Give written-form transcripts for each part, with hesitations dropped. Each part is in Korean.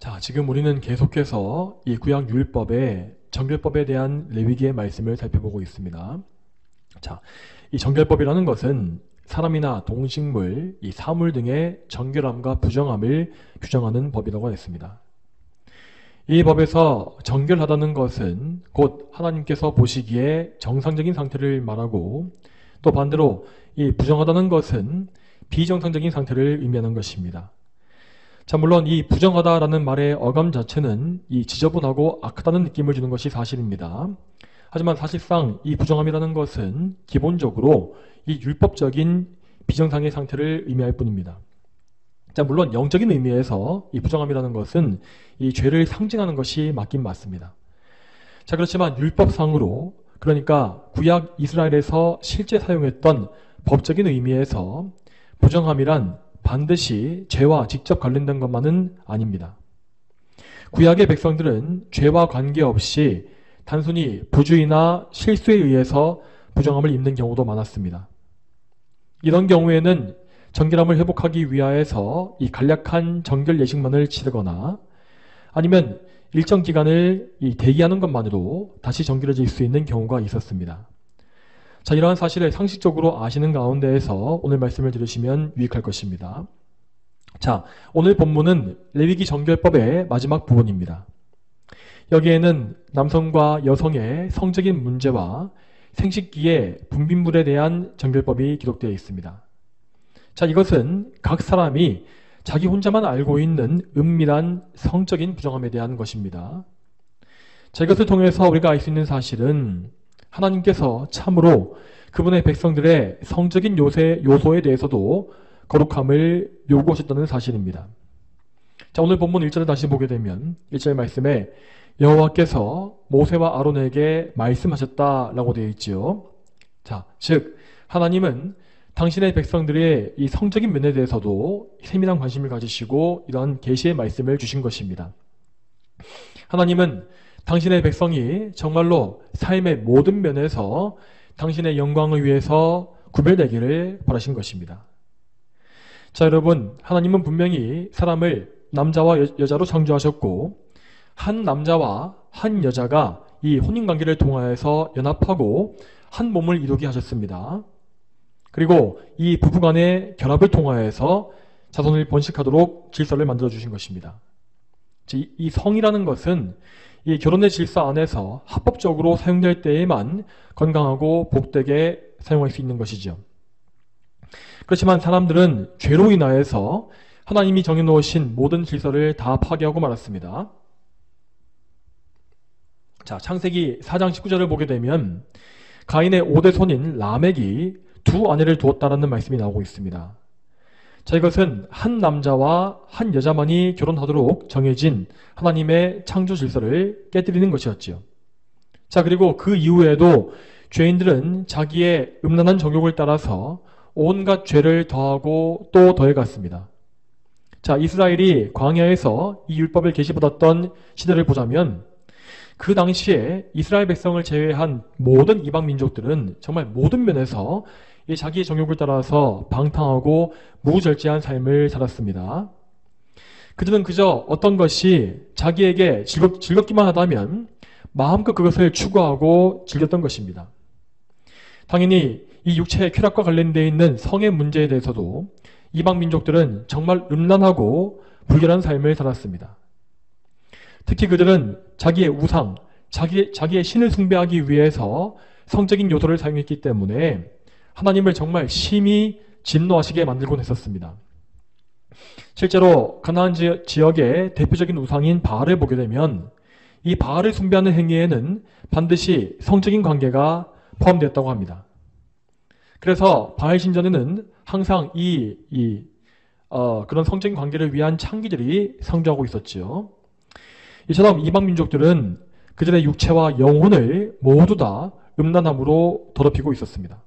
자, 지금 우리는 계속해서 이 구약 율법의 정결법에 대한 레위기의 말씀을 살펴보고 있습니다. 자, 이 정결법이라는 것은 사람이나 동식물, 이 사물 등의 정결함과 부정함을 규정하는 법이라고 했습니다. 이 법에서 정결하다는 것은 곧 하나님께서 보시기에 정상적인 상태를 말하고, 또 반대로 이 부정하다는 것은 비정상적인 상태를 의미하는 것입니다. 자, 물론 이 부정하다라는 말의 어감 자체는 이 지저분하고 악하다는 느낌을 주는 것이 사실입니다. 하지만 사실상 이 부정함이라는 것은 기본적으로 이 율법적인 비정상의 상태를 의미할 뿐입니다. 자, 물론 영적인 의미에서 이 부정함이라는 것은 이 죄를 상징하는 것이 맞긴 맞습니다. 자, 그렇지만 율법상으로, 그러니까 구약 이스라엘에서 실제 사용했던 법적인 의미에서 부정함이란 반드시 죄와 직접 관련된 것만은 아닙니다. 구약의 백성들은 죄와 관계없이 단순히 부주의나 실수에 의해서 부정함을 입는 경우도 많았습니다. 이런 경우에는 정결함을 회복하기 위하여서 이 간략한 정결 예식만을 치르거나 아니면 일정 기간을 대기하는 것만으로 다시 정결해질 수 있는 경우가 있었습니다. 자, 이러한 사실을 상식적으로 아시는 가운데에서 오늘 말씀을 들으시면 유익할 것입니다. 자, 오늘 본문은 레위기 정결법의 마지막 부분입니다. 여기에는 남성과 여성의 성적인 문제와 생식기의 분비물에 대한 정결법이 기록되어 있습니다. 자, 이것은 각 사람이 자기 혼자만 알고 있는 은밀한 성적인 부정함에 대한 것입니다. 자, 이것을 통해서 우리가 알 수 있는 사실은 하나님께서 참으로 그분의 백성들의 성적인 요소에 대해서도 거룩함을 요구하셨다는 사실입니다. 자, 오늘 본문 1절을 다시 보게 되면 1절 말씀에 여호와께서 모세와 아론에게 말씀하셨다라고 되어 있지요. 자, 즉 하나님은 당신의 백성들의 이 성적인 면에 대해서도 세밀한 관심을 가지시고 이러한 계시의 말씀을 주신 것입니다. 하나님은 당신의 백성이 정말로 삶의 모든 면에서 당신의 영광을 위해서 구별되기를 바라신 것입니다. 자, 여러분, 하나님은 분명히 사람을 남자와 여자로 창조하셨고 한 남자와 한 여자가 이 혼인관계를 통하여서 연합하고 한 몸을 이루게 하셨습니다. 그리고 이 부부간의 결합을 통하여서 자손을 번식하도록 질서를 만들어 주신 것입니다. 이 성이라는 것은 이 결혼의 질서 안에서 합법적으로 사용될 때에만 건강하고 복되게 사용할 수 있는 것이죠. 그렇지만 사람들은 죄로 인하여서 하나님이 정해놓으신 모든 질서를 다 파괴하고 말았습니다. 자, 창세기 4장 19절을 보게 되면 가인의 5대 손인 라멕이 두 아내를 두었다라는 말씀이 나오고 있습니다. 자, 이것은 한 남자와 한 여자만이 결혼하도록 정해진 하나님의 창조 질서를 깨뜨리는 것이었지요. 자, 그리고 그 이후에도 죄인들은 자기의 음란한 정욕을 따라서 온갖 죄를 더하고 또 더해갔습니다. 자, 이스라엘이 광야에서 이 율법을 계시받았던 시대를 보자면 그 당시에 이스라엘 백성을 제외한 모든 이방 민족들은 정말 모든 면에서 자기의 정욕을 따라서 방탕하고 무절제한 삶을 살았습니다. 그들은 그저 어떤 것이 자기에게 즐겁기만 하다면 마음껏 그것을 추구하고 즐겼던 것입니다. 당연히 이 육체의 쾌락과 관련되어 있는 성의 문제에 대해서도 이방 민족들은 정말 음란하고 불결한 삶을 살았습니다. 특히 그들은 자기의 우상, 자기의 신을 숭배하기 위해서 성적인 요소를 사용했기 때문에 하나님을 정말 심히 진노하시게 만들곤 했었습니다. 실제로 가나안 지역의 대표적인 우상인 바알을 보게 되면 이 바알을 숭배하는 행위에는 반드시 성적인 관계가 포함되었다고 합니다. 그래서 바알 신전에는 항상 그런 성적인 관계를 위한 창기들이 상주하고 있었지요. 이처럼 이방 민족들은 그들의 육체와 영혼을 모두 다 음란함으로 더럽히고 있었습니다.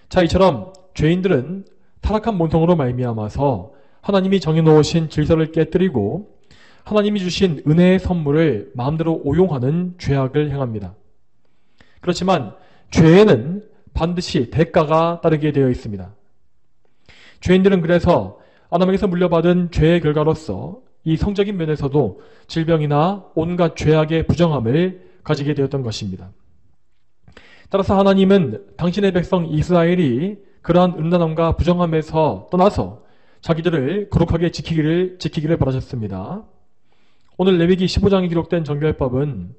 자, 이처럼 죄인들은 타락한 본성으로 말미암아서 하나님이 정해놓으신 질서를 깨뜨리고 하나님이 주신 은혜의 선물을 마음대로 오용하는 죄악을 행합니다. 그렇지만 죄에는 반드시 대가가 따르게 되어 있습니다. 죄인들은 그래서 아담에게서 물려받은 죄의 결과로서 이 성적인 면에서도 질병이나 온갖 죄악의 부정함을 가지게 되었던 것입니다. 따라서 하나님은 당신의 백성 이스라엘이 그러한 음란함과 부정함에서 떠나서 자기들을 거룩하게 지키기를 바라셨습니다. 오늘 레위기 15장에 기록된 정결법은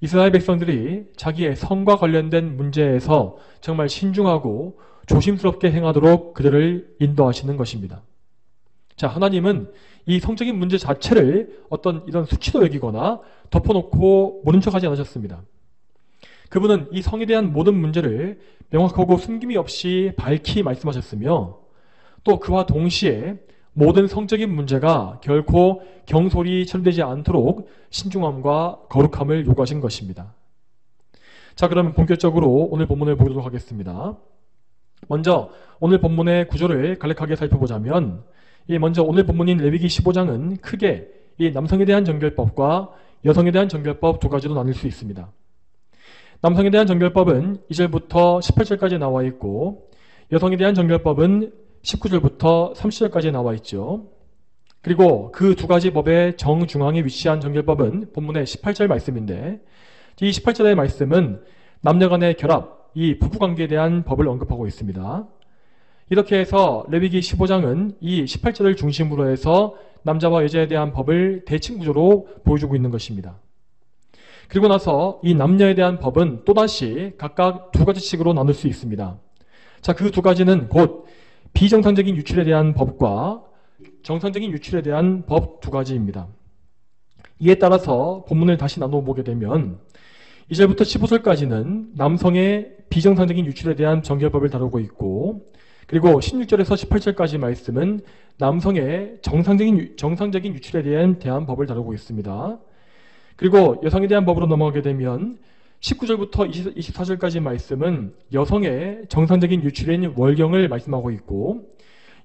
이스라엘 백성들이 자기의 성과 관련된 문제에서 정말 신중하고 조심스럽게 행하도록 그들을 인도하시는 것입니다. 자, 하나님은 이 성적인 문제 자체를 어떤 이런 수치로 여기거나 덮어놓고 모른 척하지 않으셨습니다. 그분은 이 성에 대한 모든 문제를 명확하고 숨김이 없이 밝히 말씀하셨으며 또 그와 동시에 모든 성적인 문제가 결코 경솔히 처리되지 않도록 신중함과 거룩함을 요구하신 것입니다. 자, 그러면 본격적으로 오늘 본문을 보도록 하겠습니다. 먼저 오늘 본문의 구조를 간략하게 살펴보자면 먼저 오늘 본문인 레위기 15장은 크게 이 남성에 대한 정결법과 여성에 대한 정결법 두 가지로 나눌 수 있습니다. 남성에 대한 정결법은 2절부터 18절까지 나와 있고 여성에 대한 정결법은 19절부터 30절까지 나와 있죠. 그리고 그 두 가지 법의 정중앙에 위치한 정결법은 본문의 18절 말씀인데 이 18절의 말씀은 남녀 간의 결합, 이 부부관계에 대한 법을 언급하고 있습니다. 이렇게 해서 레위기 15장은 이 18절을 중심으로 해서 남자와 여자에 대한 법을 대칭 구조로 보여주고 있는 것입니다. 그리고 나서 이 남녀에 대한 법은 또다시 각각 두 가지씩으로 나눌 수 있습니다. 자, 그 두 가지는 곧 비정상적인 유출에 대한 법과 정상적인 유출에 대한 법 두 가지입니다. 이에 따라서 본문을 다시 나눠보게 되면 2절부터 15절까지는 남성의 비정상적인 유출에 대한 정결법을 다루고 있고 그리고 16절에서 18절까지 말씀은 남성의 정상적인 유출에 대한 법을 다루고 있습니다. 그리고 여성에 대한 법으로 넘어가게 되면 19절부터 24절까지 말씀은 여성의 정상적인 유출인 월경을 말씀하고 있고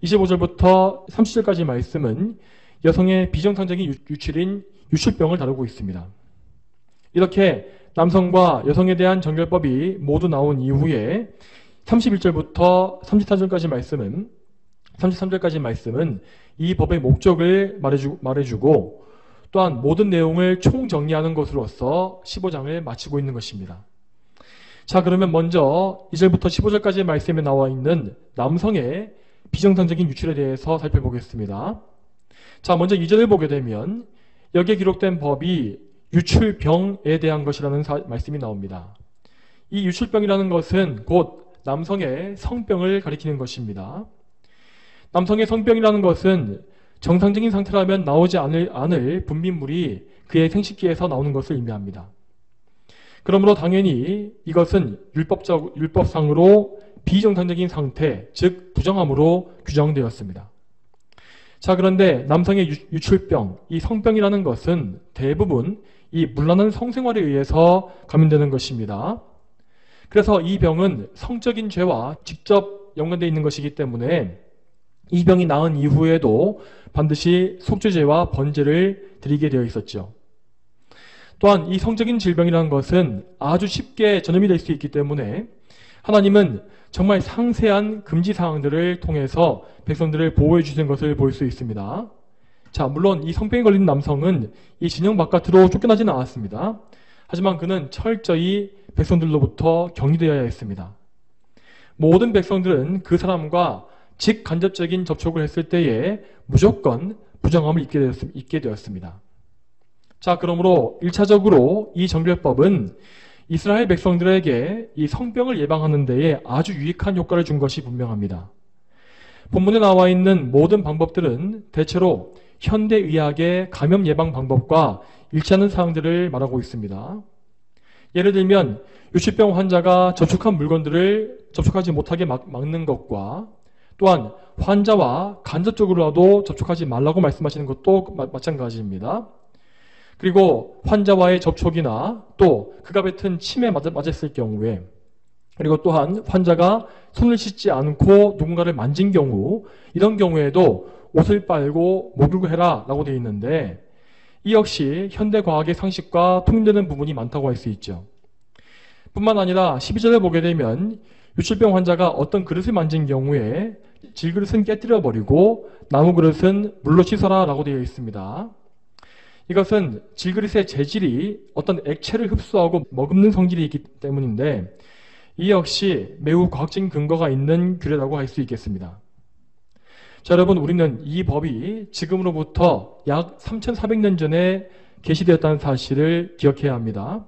25절부터 30절까지 말씀은 여성의 비정상적인 유출인 유출병을 다루고 있습니다. 이렇게 남성과 여성에 대한 정결법이 모두 나온 이후에 31절부터 33절까지 말씀은 이 법의 목적을 말해주고 또한 모든 내용을 총정리하는 것으로서 15장을 마치고 있는 것입니다. 자, 그러면 먼저 2절부터 15절까지 말씀에 나와 있는 남성의 비정상적인 유출에 대해서 살펴보겠습니다. 자, 먼저 2절을 보게 되면 여기에 기록된 법이 유출병에 대한 것이라는 말씀이 나옵니다. 이 유출병이라는 것은 곧 남성의 성병을 가리키는 것입니다. 남성의 성병이라는 것은 정상적인 상태라면 나오지 않을 분비물이 그의 생식기에서 나오는 것을 의미합니다. 그러므로 당연히 이것은 율법상으로 비정상적인 상태, 즉 부정함으로 규정되었습니다. 자, 그런데 남성의 유출병, 이 성병이라는 것은 대부분 이 문란한 성생활에 의해서 감염되는 것입니다. 그래서 이 병은 성적인 죄와 직접 연관되어 있는 것이기 때문에 이 병이 나은 이후에도 반드시 속죄제와 번제를 드리게 되어 있었죠. 또한 이 성적인 질병이라는 것은 아주 쉽게 전염이 될 수 있기 때문에 하나님은 정말 상세한 금지사항들을 통해서 백성들을 보호해 주신 것을 볼 수 있습니다. 자, 물론 이 성병에 걸린 남성은 이 진영 바깥으로 쫓겨나지는 않았습니다. 하지만 그는 철저히 백성들로부터 격리되어야 했습니다. 모든 백성들은 그 사람과 직간접적인 접촉을 했을 때에 무조건 부정함을 입게 되었습니다. 자, 그러므로 1차적으로 이 정결법은 이스라엘 백성들에게 이 성병을 예방하는 데에 아주 유익한 효과를 준 것이 분명합니다. 본문에 나와 있는 모든 방법들은 대체로 현대의학의 감염 예방 방법과 일치하는 사항들을 말하고 있습니다. 예를 들면 유출병 환자가 접촉한 물건들을 접촉하지 못하게 막는 것과 또한 환자와 간접적으로라도 접촉하지 말라고 말씀하시는 것도 마찬가지입니다. 그리고 환자와의 접촉이나 또 그가 뱉은 침에 맞았을 경우에 그리고 또한 환자가 손을 씻지 않고 누군가를 만진 경우 이런 경우에도 옷을 빨고 목욕을 해라 라고 되어 있는데 이 역시 현대과학의 상식과 통일되는 부분이 많다고 할 수 있죠. 뿐만 아니라 12절에 보게 되면 유출병 환자가 어떤 그릇을 만진 경우에 질그릇은 깨뜨려 버리고 나무 그릇은 물로 씻어라 라고 되어 있습니다. 이것은 질그릇의 재질이 어떤 액체를 흡수하고 머금는 성질이 있기 때문인데 이 역시 매우 과학적인 근거가 있는 규례라고 할 수 있겠습니다. 자, 여러분, 우리는 이 법이 지금으로부터 약 3,400년 전에 게시되었다는 사실을 기억해야 합니다.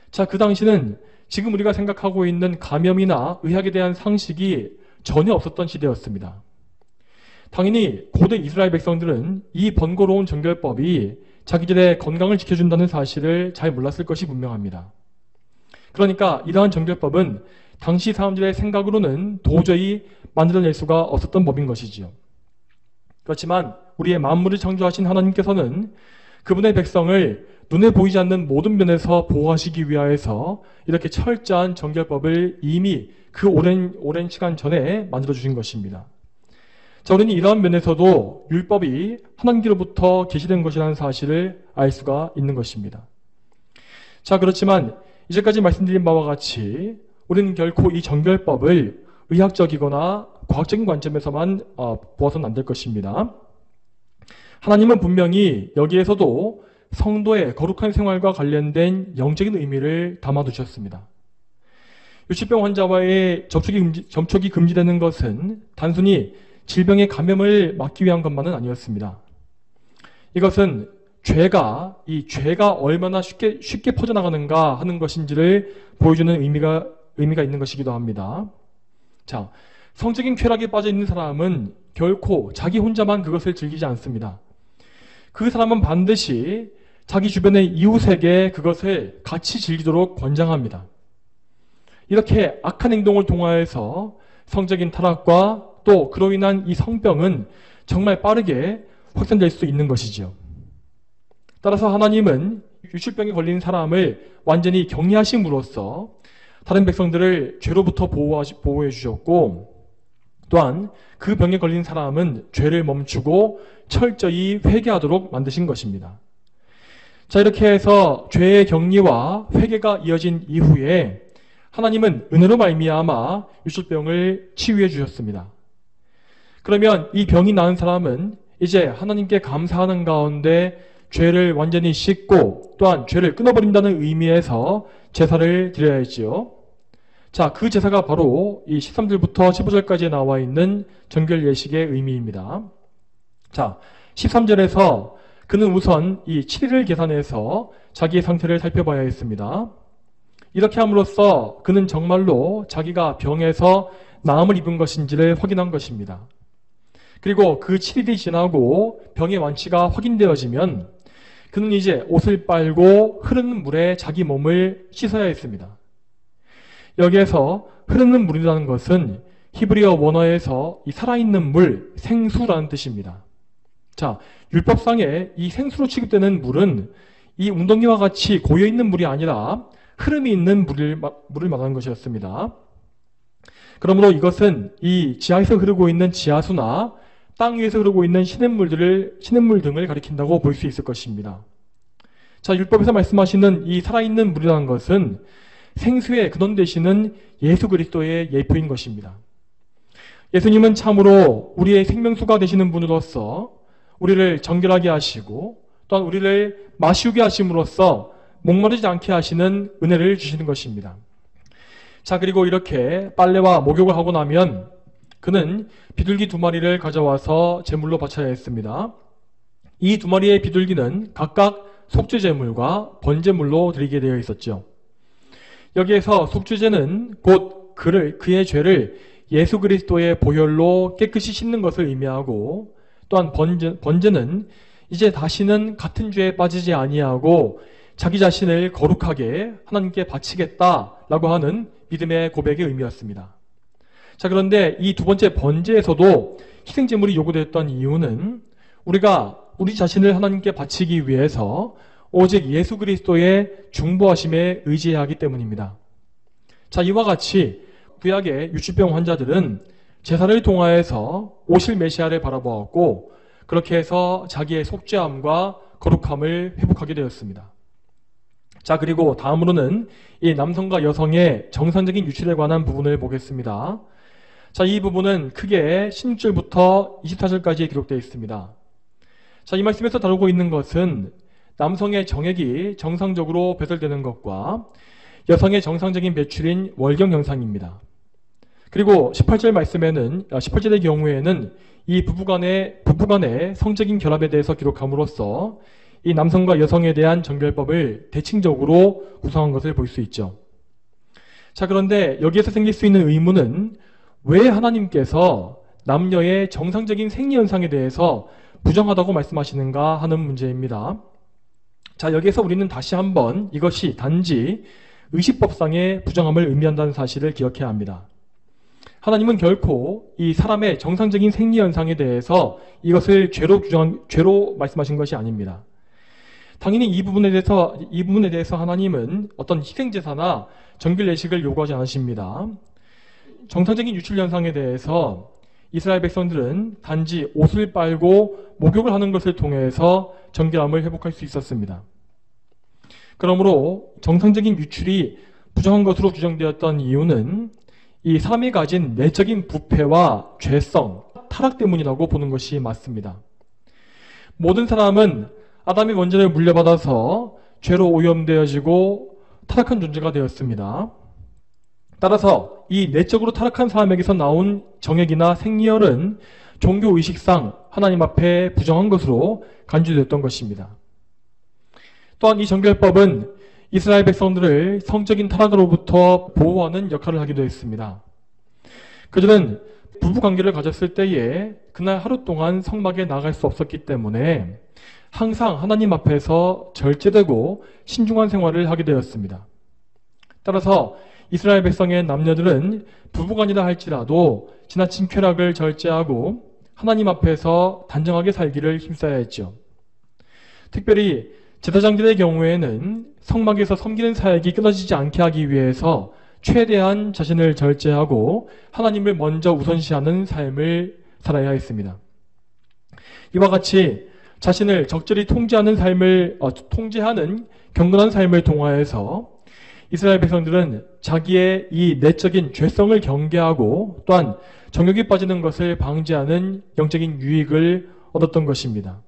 자, 그 당시는 지금 우리가 생각하고 있는 감염이나 의학에 대한 상식이 전혀 없었던 시대였습니다. 당연히 고대 이스라엘 백성들은 이 번거로운 정결법이 자기들의 건강을 지켜준다는 사실을 잘 몰랐을 것이 분명합니다. 그러니까 이러한 정결법은 당시 사람들의 생각으로는 도저히 만들어낼 수가 없었던 법인 것이지요. 그렇지만 우리의 만물을 창조하신 하나님께서는 그분의 백성을 눈에 보이지 않는 모든 면에서 보호하시기 위하여서 이렇게 철저한 정결법을 이미 그 오랜 시간 전에 만들어주신 것입니다. 자, 우리는 이러한 면에서도 율법이 하나님께로부터 계시된 것이라는 사실을 알 수가 있는 것입니다. 자, 그렇지만 이제까지 말씀드린 바와 같이 우리는 결코 이 정결법을 의학적이거나 과학적인 관점에서만 보아서는 안 될 것입니다. 하나님은 분명히 여기에서도 성도의 거룩한 생활과 관련된 영적인 의미를 담아두셨습니다. 유치병 환자와의 접촉이 금지되는 것은 단순히 질병의 감염을 막기 위한 것만은 아니었습니다. 이것은 죄가 얼마나 쉽게 퍼져나가는가 하는 것인지를 보여주는 의미가 있는 것이기도 합니다. 자, 성적인 쾌락에 빠져 있는 사람은 결코 자기 혼자만 그것을 즐기지 않습니다. 그 사람은 반드시 자기 주변의 이웃에게 그것을 같이 즐기도록 권장합니다. 이렇게 악한 행동을 통하여서 성적인 타락과 또 그로 인한 이 성병은 정말 빠르게 확산될 수 있는 것이지요. 따라서 하나님은 유출병에 걸린 사람을 완전히 격리하심으로써 다른 백성들을 죄로부터 보호해 주셨고, 또한 그 병에 걸린 사람은 죄를 멈추고 철저히 회개하도록 만드신 것입니다. 자, 이렇게 해서 죄의 격리와 회개가 이어진 이후에 하나님은 은혜로 말미암아 유출병을 치유해 주셨습니다. 그러면 이 병이 나은 사람은 이제 하나님께 감사하는 가운데 죄를 완전히 씻고 또한 죄를 끊어버린다는 의미에서 제사를 드려야 했지요. 자, 그 제사가 바로 이 13절부터 15절까지에 나와 있는 정결 예식의 의미입니다. 자, 13절에서 그는 우선 이 7일을 계산해서 자기의 상태를 살펴봐야 했습니다. 이렇게 함으로써 그는 정말로 자기가 병에서 나음을 입은 것인지를 확인한 것입니다. 그리고 그 7일이 지나고 병의 완치가 확인되어지면 그는 이제 옷을 빨고 흐르는 물에 자기 몸을 씻어야 했습니다. 여기에서 흐르는 물이라는 것은 히브리어 원어에서 이 살아있는 물, 생수라는 뜻입니다. 자, 율법상에 이 생수로 취급되는 물은 이 웅덩이와 같이 고여있는 물이 아니라 흐름이 있는 물을 말하는 것이었습니다. 그러므로 이것은 이 지하에서 흐르고 있는 지하수나 땅 위에서 흐르고 있는 시냇물 등을 가리킨다고 볼 수 있을 것입니다. 자, 율법에서 말씀하시는 이 살아있는 물이라는 것은 생수의 근원 되시는 예수 그리스도의 예표인 것입니다. 예수님은 참으로 우리의 생명수가 되시는 분으로서 우리를 정결하게 하시고 또한 우리를 마시우게 하심으로써 목마르지 않게 하시는 은혜를 주시는 것입니다. 자, 그리고 이렇게 빨래와 목욕을 하고 나면 그는 비둘기 2마리를 가져와서 제물로 바쳐야 했습니다. 이 2마리의 비둘기는 각각 속죄제물과 번제물로 드리게 되어 있었죠. 여기에서 속죄제는 곧 그의 죄를 예수 그리스도의 보혈로 깨끗이 씻는 것을 의미하고, 또한 번제는 이제 다시는 같은 죄에 빠지지 아니하고 자기 자신을 거룩하게 하나님께 바치겠다라고 하는 믿음의 고백의 의미였습니다. 자, 그런데 이 두 번째 번제에서도 희생제물이 요구되었던 이유는 우리가 우리 자신을 하나님께 바치기 위해서 오직 예수 그리스도의 중보하심에 의지해야 하기 때문입니다. 자, 이와 같이 구약의 유치병 환자들은 제사를 통하여서 오실 메시아를 바라보았고 그렇게 해서 자기의 속죄함과 거룩함을 회복하게 되었습니다. 자, 그리고 다음으로는 이 남성과 여성의 정상적인 유출에 관한 부분을 보겠습니다. 자, 이 부분은 크게 16절부터 24절까지 기록되어 있습니다. 자, 이 말씀에서 다루고 있는 것은 남성의 정액이 정상적으로 배설되는 것과 여성의 정상적인 배출인 월경 현상입니다. 그리고 18절 말씀에는 18절의 경우에는 이 부부간의 성적인 결합에 대해서 기록함으로써 이 남성과 여성에 대한 정결법을 대칭적으로 구성한 것을 볼 수 있죠. 자, 그런데 여기에서 생길 수 있는 의문은 왜 하나님께서 남녀의 정상적인 생리 현상에 대해서 부정하다고 말씀하시는가 하는 문제입니다. 자, 여기에서 우리는 다시 한번 이것이 단지 의식법상의 부정함을 의미한다는 사실을 기억해야 합니다. 하나님은 결코 이 사람의 정상적인 생리 현상에 대해서 이것을 죄로 말씀하신 것이 아닙니다. 당연히 이 부분에 대해서 하나님은 어떤 희생제사나 정결례식을 요구하지 않으십니다. 정상적인 유출 현상에 대해서 이스라엘 백성들은 단지 옷을 빨고 목욕을 하는 것을 통해서 정결함을 회복할 수 있었습니다. 그러므로 정상적인 유출이 부정한 것으로 규정되었던 이유는 이 사람이 가진 내적인 부패와 죄성, 타락 때문이라고 보는 것이 맞습니다. 모든 사람은 아담의 원죄를 물려받아서 죄로 오염되어지고 타락한 존재가 되었습니다. 따라서 이 내적으로 타락한 사람에게서 나온 정액이나 생리혈은 종교의식상 하나님 앞에 부정한 것으로 간주되었던 것입니다. 또한 이 정결법은 이스라엘 백성들을 성적인 타락으로부터 보호하는 역할을 하기도 했습니다. 그들은 부부관계를 가졌을 때에 그날 하루 동안 성막에 나갈 수 없었기 때문에 항상 하나님 앞에서 절제되고 신중한 생활을 하게 되었습니다. 따라서 이스라엘 백성의 남녀들은 부부간이라 할지라도 지나친 쾌락을 절제하고 하나님 앞에서 단정하게 살기를 힘써야 했죠. 특별히 제사장들의 경우에는 성막에서 섬기는 사역이 끊어지지 않게 하기 위해서 최대한 자신을 절제하고 하나님을 먼저 우선시하는 삶을 살아야 했습니다. 이와 같이 자신을 적절히 통제하는 경건한 삶을 통하여서 이스라엘 백성들은 자기의 이 내적인 죄성을 경계하고 또한 정욕이 빠지는 것을 방지하는 영적인 유익을 얻었던 것입니다.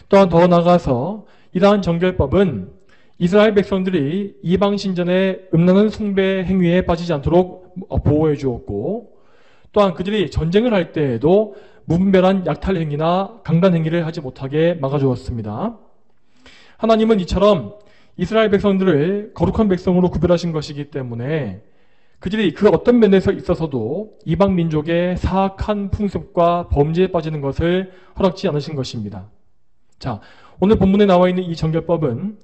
또한 더 나아가서 이러한 정결법은 이스라엘 백성들이 이방 신전의 음란한 숭배 행위에 빠지지 않도록 보호해 주었고, 또한 그들이 전쟁을 할 때에도 무분별한 약탈 행위나 강간 행위를 하지 못하게 막아주었습니다. 하나님은 이처럼 이스라엘 백성들을 거룩한 백성으로 구별하신 것이기 때문에 그들이 그 어떤 면에서 있어서도 이방 민족의 사악한 풍습과 범죄에 빠지는 것을 허락지 않으신 것입니다. 자, 오늘 본문에 나와 있는 이 정결법은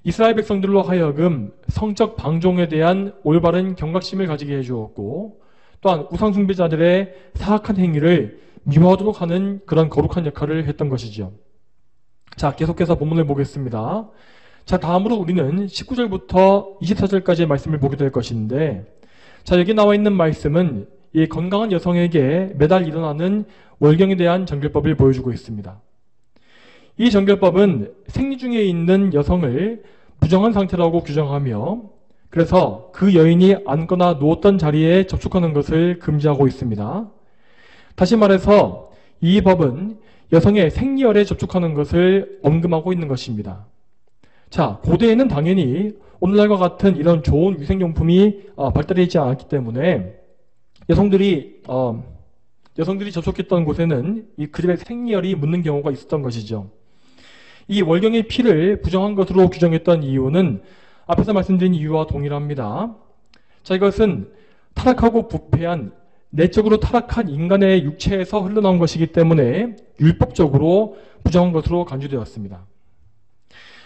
이스라엘 백성들로 하여금 성적 방종에 대한 올바른 경각심을 가지게 해주었고, 또한 우상숭배자들의 사악한 행위를 미워하도록 하는 그런 거룩한 역할을 했던 것이죠. 자, 계속해서 본문을 보겠습니다. 자, 다음으로 우리는 19절부터 24절까지의 말씀을 보게 될 것인데, 자, 여기 나와 있는 말씀은 이 건강한 여성에게 매달 일어나는 월경에 대한 정결법을 보여주고 있습니다. 이 정결법은 생리 중에 있는 여성을 부정한 상태라고 규정하며, 그래서 그 여인이 앉거나 누웠던 자리에 접촉하는 것을 금지하고 있습니다. 다시 말해서 이 법은 여성의 생리혈에 접촉하는 것을 언급하고 있는 것입니다. 자, 고대에는 당연히 오늘날과 같은 이런 좋은 위생용품이 발달되지 않았기 때문에 여성들이 접촉했던 곳에는 그들의 생리혈이 묻는 경우가 있었던 것이죠. 이 월경의 피를 부정한 것으로 규정했던 이유는 앞에서 말씀드린 이유와 동일합니다. 자, 이것은 타락하고 부패한 내적으로 타락한 인간의 육체에서 흘러나온 것이기 때문에 율법적으로 부정한 것으로 간주되었습니다.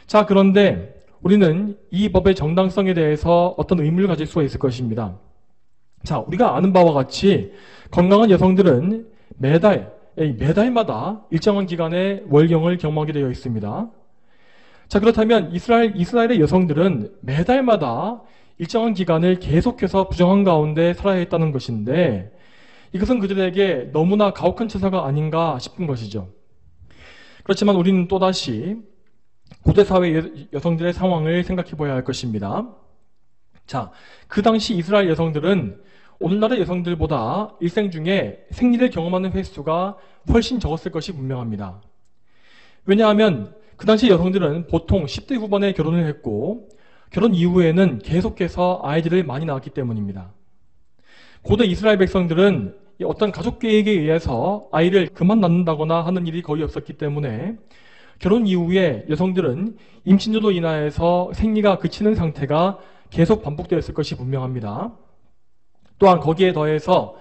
자, 그런데 우리는 이 법의 정당성에 대해서 어떤 의문을 가질 수가 있을 것입니다. 자, 우리가 아는 바와 같이 건강한 여성들은 매달마다 일정한 기간의 월경을 경험하게 되어 있습니다. 자, 그렇다면 이스라엘의 여성들은 매달마다 일정한 기간을 계속해서 부정한 가운데 살아야 했다는 것인데, 이것은 그들에게 너무나 가혹한 처사가 아닌가 싶은 것이죠. 그렇지만 우리는 또다시 고대사회 여성들의 상황을 생각해 봐야 할 것입니다. 자, 그 당시 이스라엘 여성들은 오늘날의 여성들보다 일생 중에 생리를 경험하는 횟수가 훨씬 적었을 것이 분명합니다. 왜냐하면 그 당시 여성들은 보통 10대 후반에 결혼을 했고 결혼 이후에는 계속해서 아이들을 많이 낳았기 때문입니다. 고대 이스라엘 백성들은 어떤 가족 계획에 의해서 아이를 그만 낳는다거나 하는 일이 거의 없었기 때문에 결혼 이후에 여성들은 임신으로 인하여서 생리가 그치는 상태가 계속 반복되었을 것이 분명합니다. 또한 거기에 더해서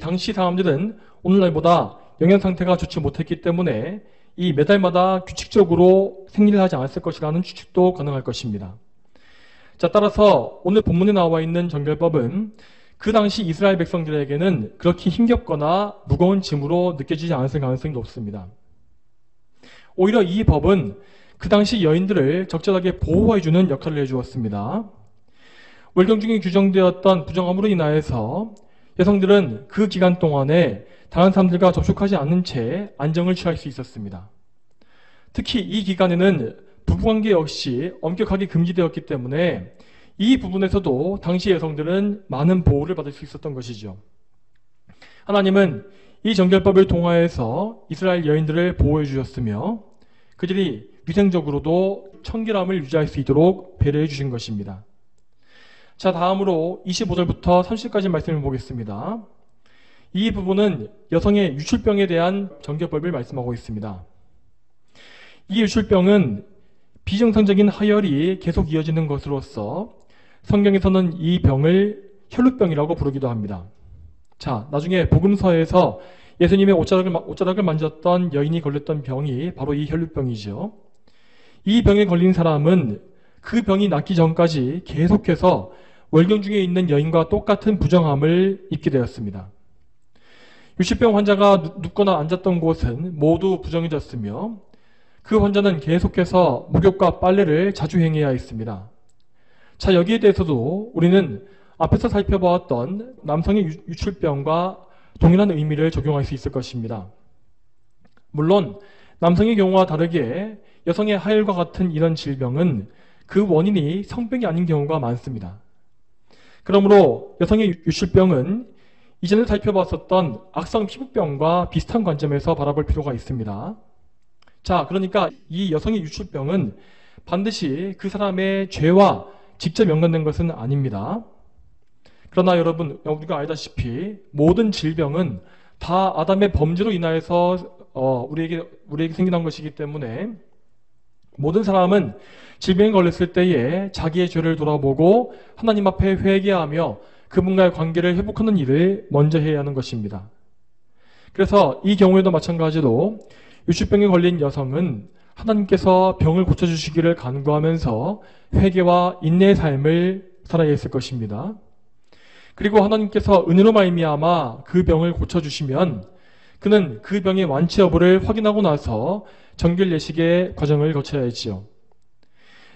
당시 사람들은 오늘날보다 영양 상태가 좋지 못했기 때문에 이 매달마다 규칙적으로 생리를 하지 않았을 것이라는 추측도 가능할 것입니다. 자, 따라서 오늘 본문에 나와 있는 정결법은 그 당시 이스라엘 백성들에게는 그렇게 힘겹거나 무거운 짐으로 느껴지지 않았을 가능성이 높습니다. 오히려 이 법은 그 당시 여인들을 적절하게 보호해주는 역할을 해주었습니다. 월경 중에 규정되었던 부정함으로 인하여서 여성들은 그 기간 동안에 다른 사람들과 접촉하지 않는 채 안정을 취할 수 있었습니다. 특히 이 기간에는 부부관계 역시 엄격하게 금지되었기 때문에 이 부분에서도 당시 여성들은 많은 보호를 받을 수 있었던 것이죠. 하나님은 이 정결법을 통하여서 이스라엘 여인들을 보호해 주셨으며 그들이 위생적으로도 청결함을 유지할 수 있도록 배려해 주신 것입니다. 자, 다음으로 25절부터 30절까지 말씀을 보겠습니다. 이 부분은 여성의 유출병에 대한 정결법을 말씀하고 있습니다. 이 유출병은 비정상적인 하혈이 계속 이어지는 것으로서 성경에서는 이 병을 혈루병이라고 부르기도 합니다. 자, 나중에 복음서에서 예수님의 옷자락을 만졌던 여인이 걸렸던 병이 바로 이 혈루병이죠. 이 병에 걸린 사람은 그 병이 낫기 전까지 계속해서 월경 중에 있는 여인과 똑같은 부정함을 입게 되었습니다. 유실병 환자가 눕거나 앉았던 곳은 모두 부정해졌으며 그 환자는 계속해서 목욕과 빨래를 자주 행해야 했습니다. 자, 여기에 대해서도 우리는 앞에서 살펴보았던 남성의 유출병과 동일한 의미를 적용할 수 있을 것입니다. 물론 남성의 경우와 다르게 여성의 하혈과 같은 이런 질병은 그 원인이 성병이 아닌 경우가 많습니다. 그러므로 여성의 유출병은 이전에 살펴봤었던 악성 피부병과 비슷한 관점에서 바라볼 필요가 있습니다. 자, 그러니까 이 여성의 유출병은 반드시 그 사람의 죄와 직접 연관된 것은 아닙니다. 그러나 여러분, 우리가 알다시피 모든 질병은 다 아담의 범죄로 인하여서 우리에게 생겨난 것이기 때문에 모든 사람은 질병에 걸렸을 때에 자기의 죄를 돌아보고 하나님 앞에 회개하며 그분과의 관계를 회복하는 일을 먼저 해야 하는 것입니다. 그래서 이 경우에도 마찬가지로 유출병에 걸린 여성은 하나님께서 병을 고쳐주시기를 간구하면서 회개와 인내의 삶을 살아야 했을 것입니다. 그리고 하나님께서 은혜로 말미암아 그 병을 고쳐주시면 그는 그 병의 완치 여부를 확인하고 나서 정결 예식의 과정을 거쳐야 했지요.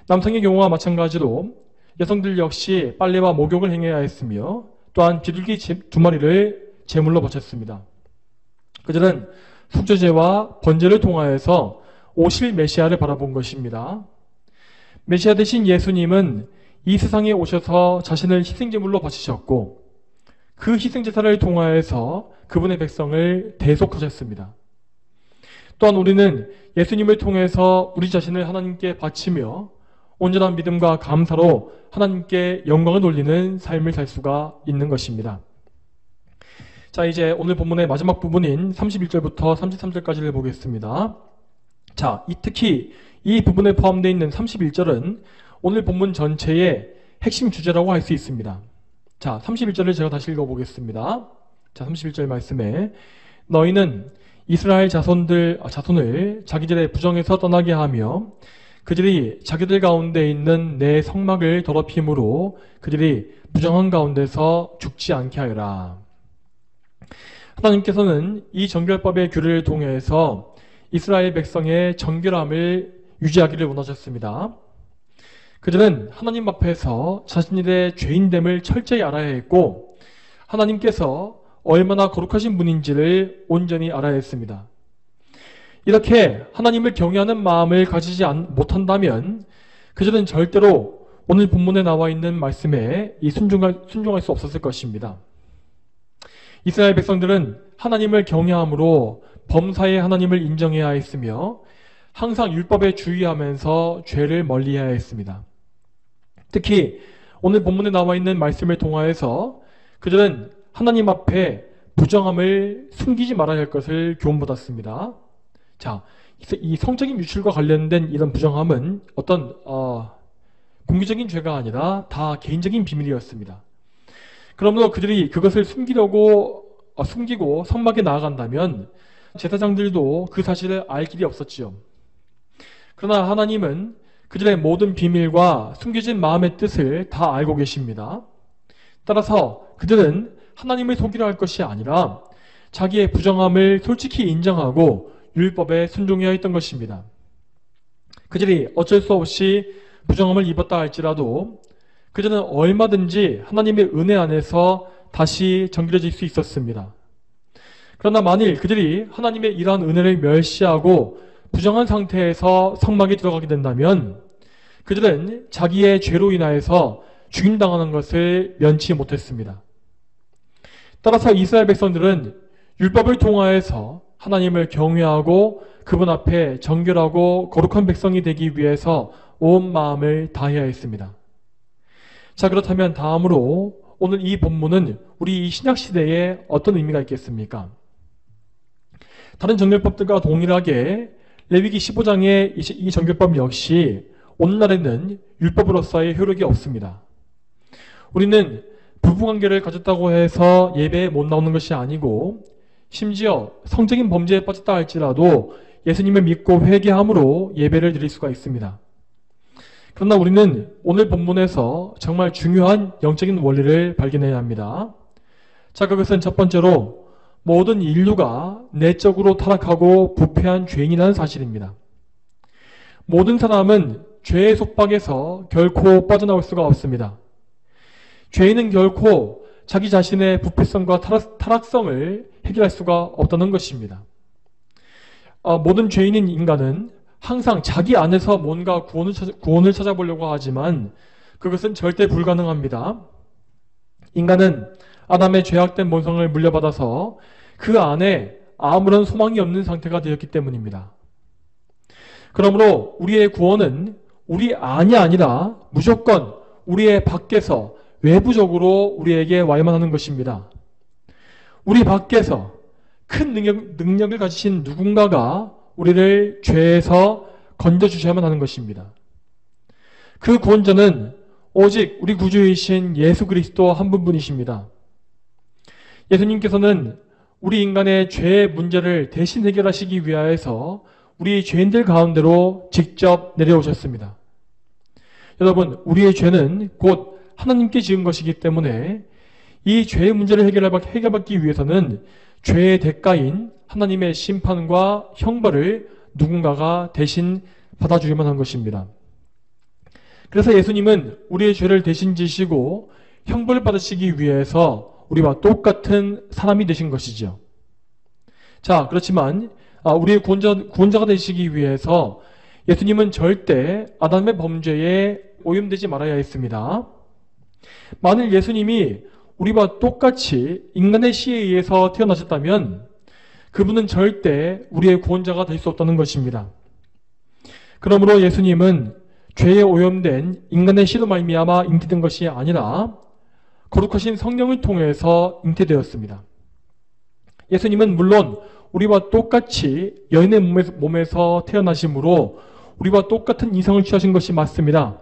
남성의 경우와 마찬가지로 여성들 역시 빨래와 목욕을 행해야 했으며 또한 비둘기 2마리를 제물로 바쳤습니다. 그들은 속죄제와 번제를 통하여서 오실 메시아를 바라본 것입니다. 메시아 되신 예수님은 이 세상에 오셔서 자신을 희생제물로 바치셨고 그 희생제사를 통하여서 그분의 백성을 대속하셨습니다. 또한 우리는 예수님을 통해서 우리 자신을 하나님께 바치며 온전한 믿음과 감사로 하나님께 영광을 돌리는 삶을 살 수가 있는 것입니다. 자, 이제 오늘 본문의 마지막 부분인 31절부터 33절까지를 보겠습니다. 자, 특히 이 부분에 포함되어 있는 31절은 오늘 본문 전체의 핵심 주제라고 할 수 있습니다. 자, 31절을 제가 다시 읽어보겠습니다. 자, 31절 말씀에 너희는 이스라엘 자손을 자기들의 부정에서 떠나게 하며 그들이 자기들 가운데 있는 내 성막을 더럽힘으로 그들이 부정한 가운데서 죽지 않게 하여라. 하나님께서는 이 정결법의 규례를 통해서 이스라엘 백성의 정결함을 유지하기를 원하셨습니다. 그들은 하나님 앞에서 자신들의 죄인됨을 철저히 알아야 했고 하나님께서 얼마나 거룩하신 분인지를 온전히 알아야 했습니다. 이렇게 하나님을 경외하는 마음을 가지지 못한다면 그들은 절대로 오늘 본문에 나와 있는 말씀에 순종할 수 없었을 것입니다. 이스라엘 백성들은 하나님을 경외함으로 범사의 하나님을 인정해야 했으며 항상 율법에 주의하면서 죄를 멀리해야 했습니다. 특히 오늘 본문에 나와 있는 말씀을 통하여서 그들은 하나님 앞에 부정함을 숨기지 말아야 할 것을 교훈받았습니다. 자, 이 성적인 유출과 관련된 이런 부정함은 어떤 공개적인 죄가 아니라 다 개인적인 비밀이었습니다. 그러므로 그들이 그것을 숨기고 성막에 나아간다면 제사장들도 그 사실을 알 길이 없었지요. 그러나 하나님은 그들의 모든 비밀과 숨겨진 마음의 뜻을 다 알고 계십니다. 따라서 그들은 하나님을 속이려 할 것이 아니라 자기의 부정함을 솔직히 인정하고 율법에 순종해야 했던 것입니다. 그들이 어쩔 수 없이 부정함을 입었다 할지라도 그들은 얼마든지 하나님의 은혜 안에서 다시 정결해질 수 있었습니다. 그러나 만일 그들이 하나님의 이러한 은혜를 멸시하고 부정한 상태에서 성막에 들어가게 된다면 그들은 자기의 죄로 인하여서 죽임당하는 것을 면치 못했습니다. 따라서 이스라엘 백성들은 율법을 통하여서 하나님을 경외하고 그분 앞에 정결하고 거룩한 백성이 되기 위해서 온 마음을 다해야 했습니다. 자, 그렇다면 다음으로 오늘 이 본문은 우리 이 신약시대에 어떤 의미가 있겠습니까? 다른 정결법들과 동일하게 레위기 15장의 이 정결법 역시 오늘날에는 율법으로서의 효력이 없습니다. 우리는 부부관계를 가졌다고 해서 예배에 못 나오는 것이 아니고 심지어 성적인 범죄에 빠졌다 할지라도 예수님을 믿고 회개함으로 예배를 드릴 수가 있습니다. 그러나 우리는 오늘 본문에서 정말 중요한 영적인 원리를 발견해야 합니다. 자, 그것은 첫 번째로 모든 인류가 내적으로 타락하고 부패한 죄인이라는 사실입니다. 모든 사람은 죄의 속박에서 결코 빠져나올 수가 없습니다. 죄인은 결코 자기 자신의 부패성과 타락성을 해결할 수가 없다는 것입니다. 모든 죄인인 인간은 항상 자기 안에서 뭔가 구원을 찾아보려고 하지만 그것은 절대 불가능합니다. 인간은 아담의 죄악된 본성을 물려받아서 그 안에 아무런 소망이 없는 상태가 되었기 때문입니다. 그러므로 우리의 구원은 우리 안이 아니라 무조건 우리의 밖에서 외부적으로 우리에게 와야만 하는 것입니다. 우리 밖에서 큰 능력을 가지신 누군가가 우리를 죄에서 건져주셔야만 하는 것입니다. 그 구원자는 오직 우리 구주이신 예수 그리스도 한 분뿐이십니다. 예수님께서는 우리 인간의 죄의 문제를 대신 해결하시기 위하여서 우리 죄인들 가운데로 직접 내려오셨습니다. 여러분, 우리의 죄는 곧 하나님께 지은 것이기 때문에 이 죄의 문제를 해결받기 위해서는 죄의 대가인 하나님의 심판과 형벌을 누군가가 대신 받아주려만 한 것입니다. 그래서 예수님은 우리의 죄를 대신 지시고 형벌을 받으시기 위해서 우리와 똑같은 사람이 되신 것이죠. 자, 그렇지만 우리의 구원자가 되시기 위해서 예수님은 절대 아담의 범죄에 오염되지 말아야 했습니다. 만일 예수님이 우리와 똑같이 인간의 씨에 의해서 태어나셨다면 그분은 절대 우리의 구원자가 될 수 없다는 것입니다. 그러므로 예수님은 죄에 오염된 인간의 씨로 말미암아 잉태된 것이 아니라 거룩하신 성령을 통해서 잉태되었습니다. 예수님은 물론 우리와 똑같이 여인의 몸에서 태어나심으로 우리와 똑같은 이성을 취하신 것이 맞습니다.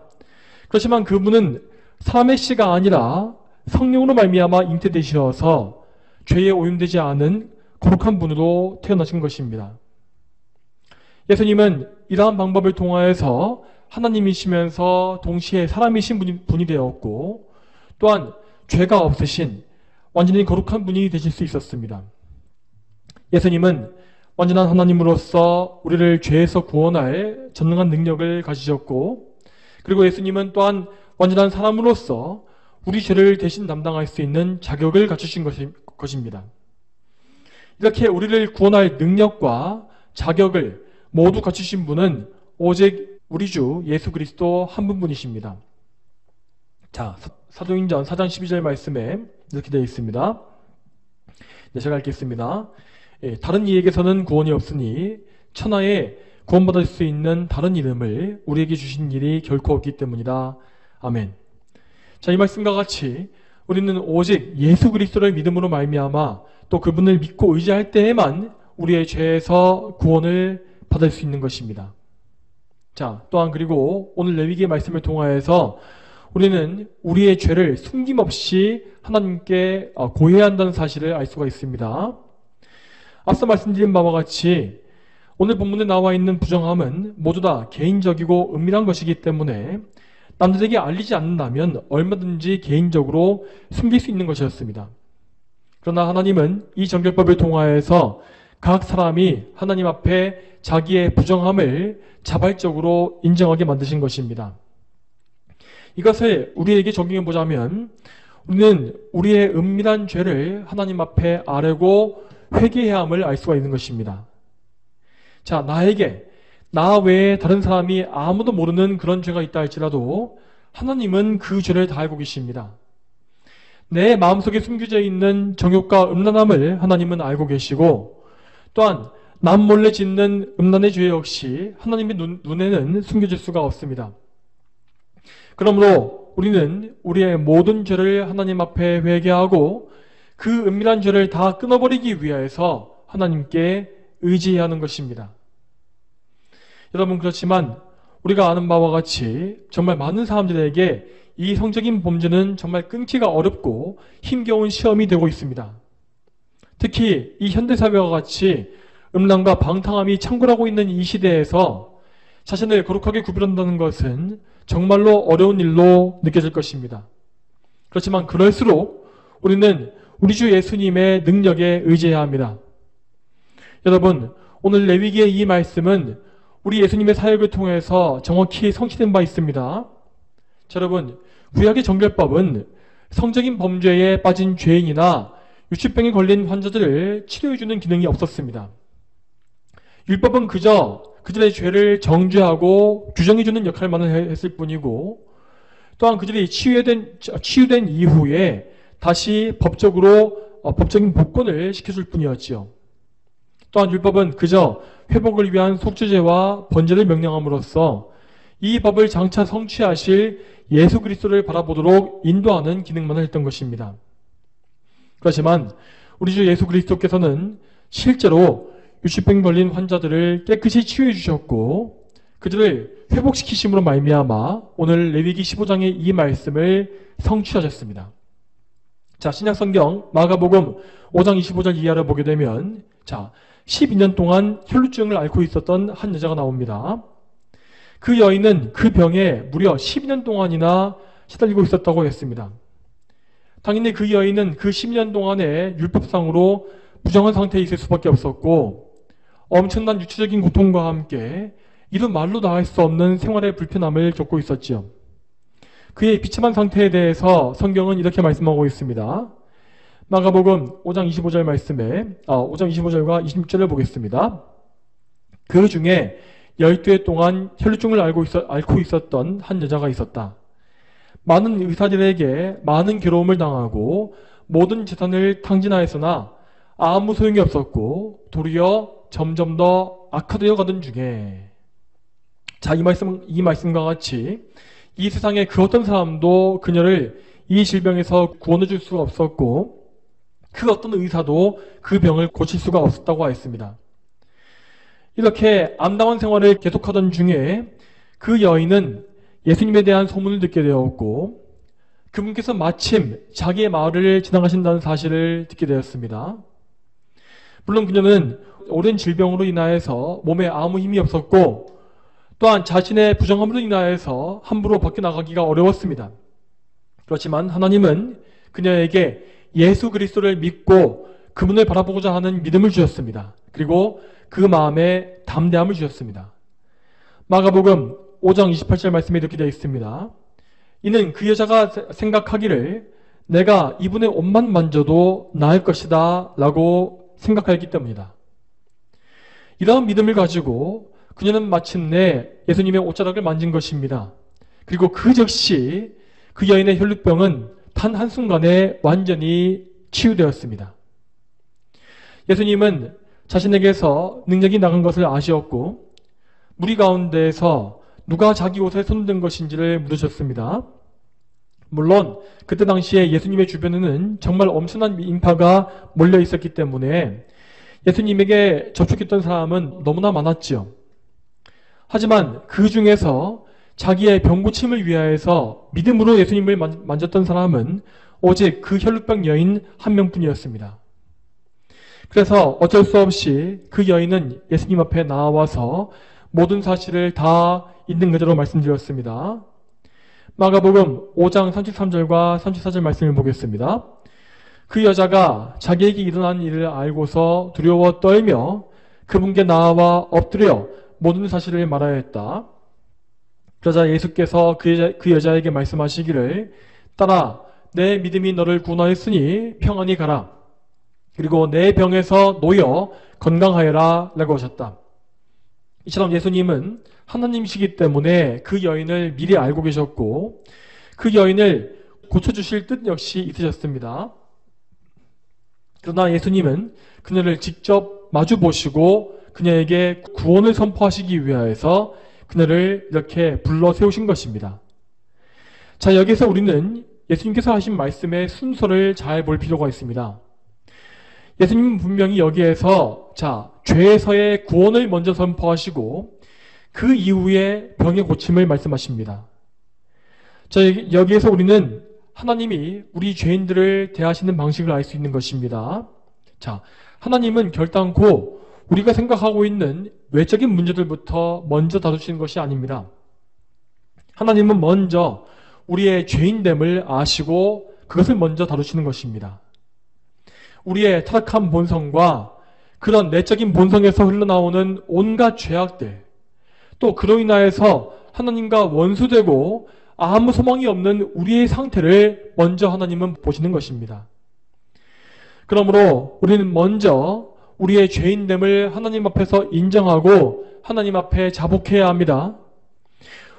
그렇지만 그분은 사람의 씨가 아니라 성령으로 말미암아 잉태되셔서 죄에 오염되지 않은 거룩한 분으로 태어나신 것입니다. 예수님은 이러한 방법을 통하여서 하나님이시면서 동시에 사람이신 분이 되었고 또한 죄가 없으신 완전히 거룩한 분이 되실 수 있었습니다. 예수님은 완전한 하나님으로서 우리를 죄에서 구원할 전능한 능력을 가지셨고 그리고 예수님은 또한 완전한 사람으로서 우리 죄를 대신 담당할 수 있는 자격을 갖추신 것입니다. 이렇게 우리를 구원할 능력과 자격을 모두 갖추신 분은 오직 우리 주 예수 그리스도 한 분뿐이십니다. 자, 사도행전 4장 12절 말씀에 이렇게 되어 있습니다. 네, 제가 읽겠습니다. 다른 이에게서는 구원이 없으니 천하에 구원받을 수 있는 다른 이름을 우리에게 주신 일이 결코 없기 때문이다. 아멘. 자, 이 말씀과 같이 우리는 오직 예수 그리스도를 믿음으로 말미암아 또 그분을 믿고 의지할 때에만 우리의 죄에서 구원을 받을 수 있는 것입니다. 자, 또한 그리고 오늘 레위기의 말씀을 통하여서 우리는 우리의 죄를 숨김없이 하나님께 고해야 한다는 사실을 알 수가 있습니다. 앞서 말씀드린 바와 같이 오늘 본문에 나와 있는 부정함은 모두 다 개인적이고 은밀한 것이기 때문에 남들에게 알리지 않는다면 얼마든지 개인적으로 숨길 수 있는 것이었습니다. 그러나 하나님은 이 정결법을 통하여서 각 사람이 하나님 앞에 자기의 부정함을 자발적으로 인정하게 만드신 것입니다. 이것을 우리에게 적용해 보자면 우리는 우리의 은밀한 죄를 하나님 앞에 아뢰고 회개해야 함을 알 수가 있는 것입니다. 자, 나 외에 다른 사람이 아무도 모르는 그런 죄가 있다 할지라도 하나님은 그 죄를 다 알고 계십니다. 내 마음속에 숨겨져 있는 정욕과 음란함을 하나님은 알고 계시고 또한 남 몰래 짓는 음란의 죄 역시 하나님의 눈에는 숨겨질 수가 없습니다. 그러므로 우리는 우리의 모든 죄를 하나님 앞에 회개하고 그 은밀한 죄를 다 끊어버리기 위해서 하나님께 의지해야 하는 것입니다. 여러분, 그렇지만 우리가 아는 바와 같이 정말 많은 사람들에게 이 성적인 범죄는 정말 끊기가 어렵고 힘겨운 시험이 되고 있습니다. 특히 이 현대사회와 같이 음란과 방탕함이 창궐하고 있는 이 시대에서 자신을 거룩하게 구별한다는 것은 정말로 어려운 일로 느껴질 것입니다. 그렇지만 그럴수록 우리는 우리 주 예수님의 능력에 의지해야 합니다. 여러분, 오늘 레위기의 이 말씀은 우리 예수님의 사역을 통해서 정확히 성취된 바 있습니다. 자, 여러분, 구약의 정결법은 성적인 범죄에 빠진 죄인이나 유치병에 걸린 환자들을 치료해주는 기능이 없었습니다. 율법은 그저 그들의 죄를 정죄하고 규정해주는 역할만을 했을 뿐이고 또한 그들이 치유된 이후에 다시 법적인 복권을 시켜줄 뿐이었지요. 또한 율법은 그저 회복을 위한 속죄제와 번제를 명령함으로써 이 법을 장차 성취하실 예수 그리스도를 바라보도록 인도하는 기능만을 했던 것입니다. 그렇지만 우리 주 예수 그리스도께서는 실제로 유치병 걸린 환자들을 깨끗이 치유해 주셨고 그들을 회복시키심으로 말미암아 오늘 레위기 15장의 이 말씀을 성취하셨습니다. 자, 신약성경 마가복음 5장 25절 이하를 보게 되면 12년 동안 혈루증을 앓고 있었던 한 여자가 나옵니다. 그 여인은 그 병에 무려 12년 동안이나 시달리고 있었다고 했습니다. 당연히 그 여인은 그 12년 동안에 율법상으로 부정한 상태에 있을 수밖에 없었고 엄청난 육체적인 고통과 함께 이루 말로 다 할 수 없는 생활의 불편함을 겪고 있었지요. 그의 비참한 상태에 대해서 성경은 이렇게 말씀하고 있습니다. 마가복음 5장 25절 말씀에 5장 25절과 26절을 보겠습니다. 그 중에 12해 동안 혈루증을 앓고 있었던 한 여자가 있었다. 많은 의사들에게 많은 괴로움을 당하고 모든 재산을 탕진하였으나 아무 소용이 없었고 도리어 점점 더 악화되어 가던 중에 자, 이 말씀과 같이 이 세상에 그 어떤 사람도 그녀를 이 질병에서 구원해 줄 수가 없었고 그 어떤 의사도 그 병을 고칠 수가 없었다고 하였습니다. 이렇게 암담한 생활을 계속하던 중에 그 여인은 예수님에 대한 소문을 듣게 되었고 그분께서 마침 자기의 마을을 지나가신다는 사실을 듣게 되었습니다. 물론 그녀는 오랜 질병으로 인하여서 몸에 아무 힘이 없었고 또한 자신의 부정함으로 인하여서 함부로 밖에 나가기가 어려웠습니다. 그렇지만 하나님은 그녀에게 예수 그리스도를 믿고 그분을 바라보고자 하는 믿음을 주셨습니다. 그리고 그 마음에 담대함을 주셨습니다. 마가복음 5장 28절 말씀에 이렇게 되어 있습니다. 이는 그 여자가 생각하기를 내가 이분의 옷만 만져도 나을 것이다 라고 생각하였기 때문이다. 이러한 믿음을 가지고 그녀는 마침내 예수님의 옷자락을 만진 것입니다. 그리고 그 즉시 그 여인의 혈루병은 단 한순간에 완전히 치유되었습니다. 예수님은 자신에게서 능력이 나간 것을 아시었고 무리 가운데에서 누가 자기 옷에 손든 것인지를 물으셨습니다. 물론 그때 당시에 예수님의 주변에는 정말 엄청난 인파가 몰려 있었기 때문에 예수님에게 접촉했던 사람은 너무나 많았지요. 하지만 그 중에서 자기의 병 고침을 위하여서 믿음으로 예수님을 만졌던 사람은 오직 그 혈루병 여인 한 명뿐이었습니다. 그래서 어쩔 수 없이 그 여인은 예수님 앞에 나와서 모든 사실을 다 있는 그대로 말씀드렸습니다. 마가복음 5장 33절과 34절 말씀을 보겠습니다. 그 여자가 자기에게 일어난 일을 알고서 두려워 떨며 그분께 나와 엎드려 모든 사실을 말하였다. 그러자 예수께서 그 여자에게 말씀하시기를 따라 내 믿음이 너를 구원하였으니 평안히 가라. 그리고 내 병에서 놓여 건강하여라 라고 하셨다. 이처럼 예수님은 하나님이시기 때문에 그 여인을 미리 알고 계셨고 그 여인을 고쳐주실 뜻 역시 있으셨습니다. 그러나 예수님은 그녀를 직접 마주보시고 그녀에게 구원을 선포하시기 위하여서 그녀를 이렇게 불러 세우신 것입니다. 자, 여기서 우리는 예수님께서 하신 말씀의 순서를 잘 볼 필요가 있습니다. 예수님은 분명히 여기에서 죄에서의 구원을 먼저 선포하시고 그 이후에 병의 고침을 말씀하십니다. 자, 여기에서 우리는 하나님이 우리 죄인들을 대하시는 방식을 알 수 있는 것입니다. 자, 하나님은 결단코 우리가 생각하고 있는 외적인 문제들부터 먼저 다루시는 것이 아닙니다. 하나님은 먼저 우리의 죄인됨을 아시고 그것을 먼저 다루시는 것입니다. 우리의 타락한 본성과 그런 내적인 본성에서 흘러나오는 온갖 죄악들, 또 그로 인하여서 하나님과 원수되고 아무 소망이 없는 우리의 상태를 먼저 하나님은 보시는 것입니다. 그러므로 우리는 먼저 우리의 죄인됨을 하나님 앞에서 인정하고 하나님 앞에 자복해야 합니다.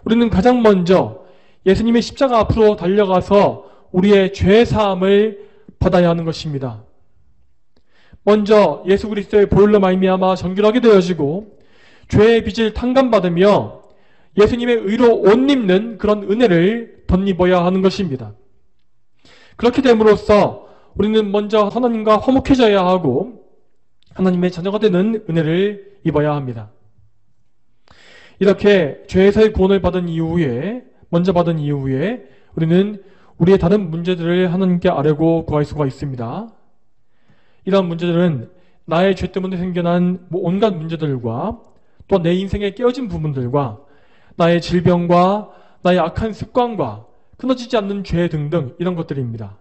우리는 가장 먼저 예수님의 십자가 앞으로 달려가서 우리의 죄 사함을 받아야 하는 것입니다. 먼저 예수 그리스도의 보혈로 말미암아 정결하게 되어지고 죄의 빚을 탕감받으며 예수님의 의로 옷 입는 그런 은혜를 덧입어야 하는 것입니다. 그렇게 됨으로써 우리는 먼저 하나님과 화목해져야 하고 하나님의 자녀가 되는 은혜를 입어야 합니다. 이렇게 죄에서의 구원을 먼저 받은 이후에 우리는 우리의 다른 문제들을 하나님께 아뢰고 구할 수가 있습니다. 이러한 문제들은 나의 죄 때문에 생겨난 온갖 문제들과 또 내 인생에 깨어진 부분들과 나의 질병과 나의 악한 습관과 끊어지지 않는 죄 등등 이런 것들입니다.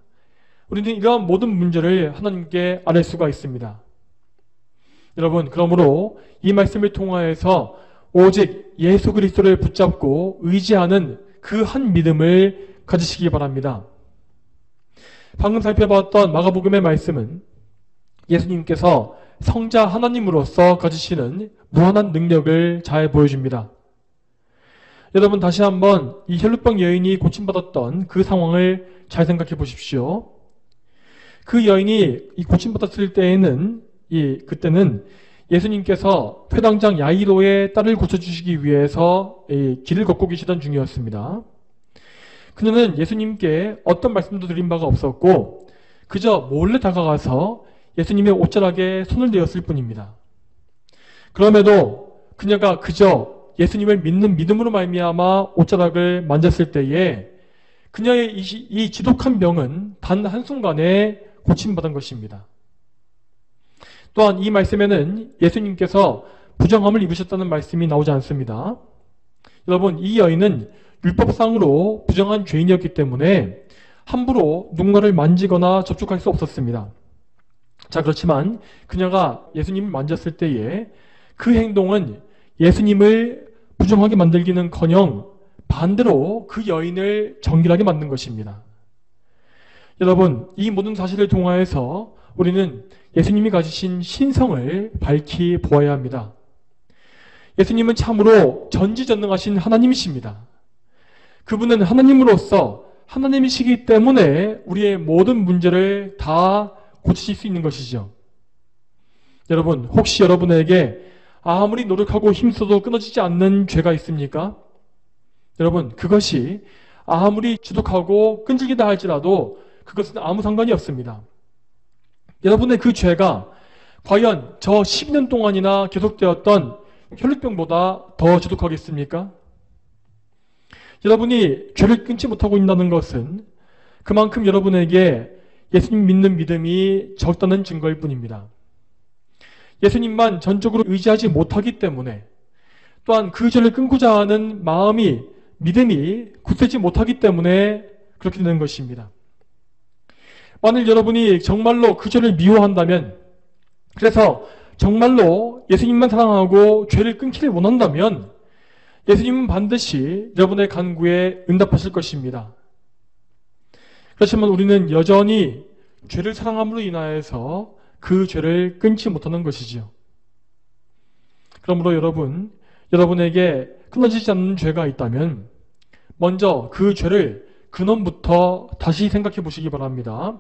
우리는 이러한 모든 문제를 하나님께 아뢰 수가 있습니다. 여러분, 그러므로 이 말씀을 통하여서 오직 예수 그리스도를 붙잡고 의지하는 그 한 믿음을 가지시기 바랍니다. 방금 살펴봤던 마가복음의 말씀은 예수님께서 성자 하나님으로서 가지시는 무한한 능력을 잘 보여줍니다. 여러분, 다시 한번 이 혈루병 여인이 고침받았던 그 상황을 잘 생각해 보십시오. 그 여인이 이 고침받았을 때에는 그때는 예수님께서 회당장 야이로의 딸을 고쳐주시기 위해서 길을 걷고 계시던 중이었습니다. 그녀는 예수님께 어떤 말씀도 드린 바가 없었고 그저 몰래 다가가서 예수님의 옷자락에 손을 대었을 뿐입니다. 그럼에도 그녀가 그저 예수님을 믿는 믿음으로 말미암아 옷자락을 만졌을 때에 그녀의 이 지독한 병은 단 한순간에 고침받은 것입니다. 또한 이 말씀에는 예수님께서 부정함을 입으셨다는 말씀이 나오지 않습니다. 여러분, 이 여인은 율법상으로 부정한 죄인이었기 때문에 함부로 누군가를 만지거나 접촉할 수 없었습니다. 자, 그렇지만 그녀가 예수님을 만졌을 때에 그 행동은 예수님을 부정하게 만들기는커녕 반대로 그 여인을 정결하게 만든 것입니다. 여러분, 이 모든 사실을 통하여서 우리는 예수님이 가지신 신성을 밝히 보아야 합니다. 예수님은 참으로 전지전능하신 하나님이십니다. 그분은 하나님으로서 하나님이시기 때문에 우리의 모든 문제를 다 고치실 수 있는 것이죠. 여러분, 혹시 여러분에게 아무리 노력하고 힘써도 끊어지지 않는 죄가 있습니까? 여러분, 그것이 아무리 지독하고 끈질기다 할지라도 그것은 아무 상관이 없습니다. 여러분의 그 죄가 과연 저 10년 동안이나 계속되었던 혈루병보다 더 지독하겠습니까? 여러분이 죄를 끊지 못하고 있다는 것은 그만큼 여러분에게 예수님 믿는 믿음이 적다는 증거일 뿐입니다. 예수님만 전적으로 의지하지 못하기 때문에, 또한 그 죄를 끊고자 하는 마음이, 믿음이 굳세지 못하기 때문에 그렇게 되는 것입니다. 만일 여러분이 정말로 그 죄를 미워한다면, 그래서 정말로 예수님만 사랑하고 죄를 끊기를 원한다면 예수님은 반드시 여러분의 간구에 응답하실 것입니다. 그렇지만 우리는 여전히 죄를 사랑함으로 인하여서 그 죄를 끊지 못하는 것이지요. 그러므로 여러분에게 끊어지지 않는 죄가 있다면 먼저 그 죄를 근원부터 다시 생각해 보시기 바랍니다.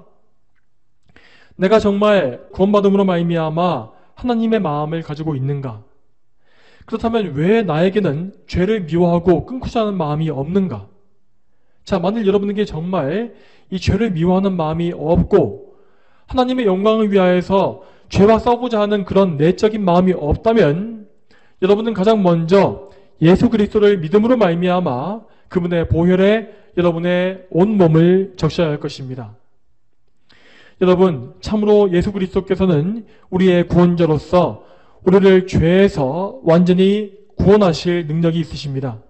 내가 정말 구원받음으로 말미암아 하나님의 마음을 가지고 있는가? 그렇다면 왜 나에게는 죄를 미워하고 끊고자 하는 마음이 없는가? 자, 만일 여러분에게 정말 이 죄를 미워하는 마음이 없고 하나님의 영광을 위하여서 죄와 싸우고자 하는 그런 내적인 마음이 없다면 여러분은 가장 먼저 예수 그리스도를 믿음으로 말미암아 그분의 보혈에 여러분의 온 몸을 적셔야 할 것입니다. 여러분, 참으로 예수 그리스도께서는 우리의 구원자로서 우리를 죄에서 완전히 구원하실 능력이 있으십니다.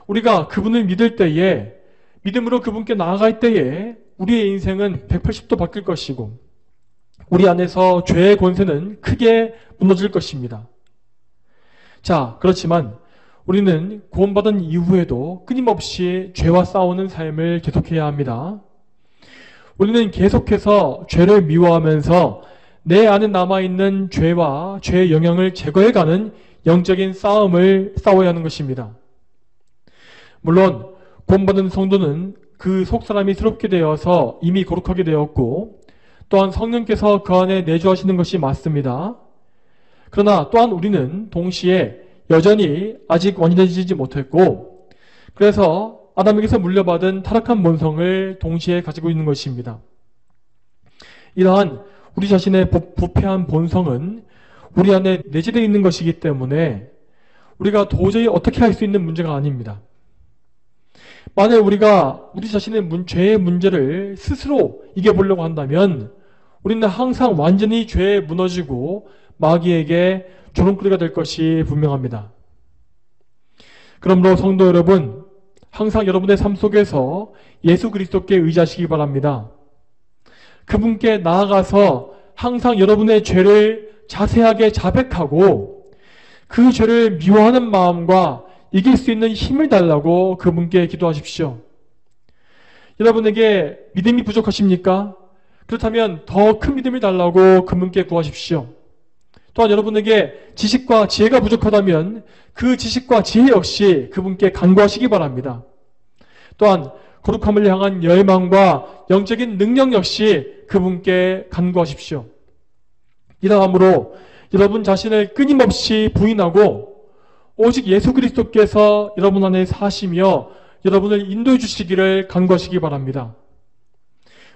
우리가 그분을 믿을 때에, 믿음으로 그분께 나아갈 때에 우리의 인생은 180도 바뀔 것이고 우리 안에서 죄의 권세는 크게 무너질 것입니다. 자, 그렇지만 우리는 구원받은 이후에도 끊임없이 죄와 싸우는 삶을 계속해야 합니다. 우리는 계속해서 죄를 미워하면서 내 안에 남아있는 죄와 죄의 영향을 제거해가는 영적인 싸움을 싸워야 하는 것입니다. 물론 구원받은 성도는 그 속사람이 새롭게 되어서 이미 거룩하게 되었고 또한 성령께서 그 안에 내주하시는 것이 맞습니다. 그러나 또한 우리는 동시에 여전히 아직 완전해지지 못했고 그래서 아담에게서 물려받은 타락한 본성을 동시에 가지고 있는 것입니다. 이러한 우리 자신의 부패한 본성은 우리 안에 내재되어 있는 것이기 때문에 우리가 도저히 어떻게 할 수 있는 문제가 아닙니다. 만약 우리가 우리 자신의 죄의 문제를 스스로 이겨보려고 한다면 우리는 항상 완전히 죄에 무너지고 마귀에게 조롱거리가 될 것이 분명합니다. 그러므로 성도 여러분, 항상 여러분의 삶 속에서 예수 그리스도께 의지하시기 바랍니다. 그분께 나아가서 항상 여러분의 죄를 자세하게 자백하고 그 죄를 미워하는 마음과 이길 수 있는 힘을 달라고 그분께 기도하십시오. 여러분에게 믿음이 부족하십니까? 그렇다면 더 큰 믿음을 달라고 그분께 구하십시오. 또한 여러분에게 지식과 지혜가 부족하다면 그 지식과 지혜 역시 그분께 간구하시기 바랍니다. 또한 거룩함을 향한 열망과 영적인 능력 역시 그분께 간구하십시오. 이러함으로 여러분 자신을 끊임없이 부인하고 오직 예수 그리스도께서 여러분 안에 사시며 여러분을 인도해 주시기를 간구하시기 바랍니다.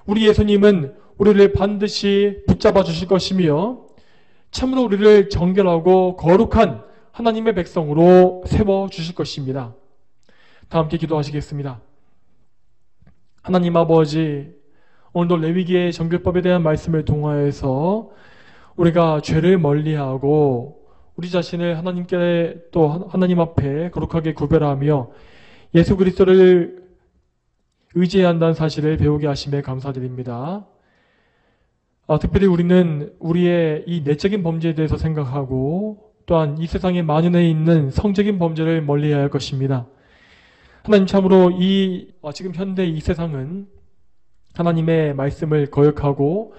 우리 예수님은 우리를 반드시 붙잡아 주실 것이며 참으로 우리를 정결하고 거룩한 하나님의 백성으로 세워 주실 것입니다. 다 함께 기도하시겠습니다. 하나님 아버지, 오늘도 레위기의 정결법에 대한 말씀을 통하여서 우리가 죄를 멀리하고 우리 자신을 하나님께 또 하나님 앞에 거룩하게 구별하며 예수 그리스도를 의지해야 한다는 사실을 배우게 하심에 감사드립니다. 특별히 우리는 우리의 이 내적인 범죄에 대해서 생각하고 또한 이 세상에 만연해 있는 성적인 범죄를 멀리해야 할 것입니다. 하나님 참으로 지금 현대 이 세상은 하나님의 말씀을 거역하고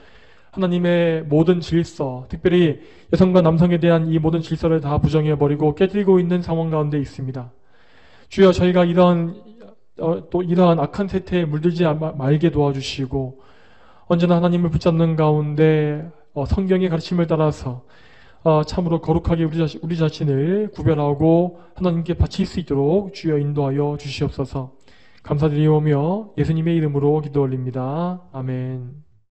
하나님의 모든 질서, 특별히 여성과 남성에 대한 이 모든 질서를 다 부정해버리고 깨뜨리고 있는 상황 가운데 있습니다. 주여, 저희가 이러한 악한 세태에 물들지 말게 도와주시고 언제나 하나님을 붙잡는 가운데 성경의 가르침을 따라서 참으로 거룩하게 우리 자신을 구별하고 하나님께 바칠 수 있도록 주여 인도하여 주시옵소서. 감사드리오며 예수님의 이름으로 기도 올립니다. 아멘.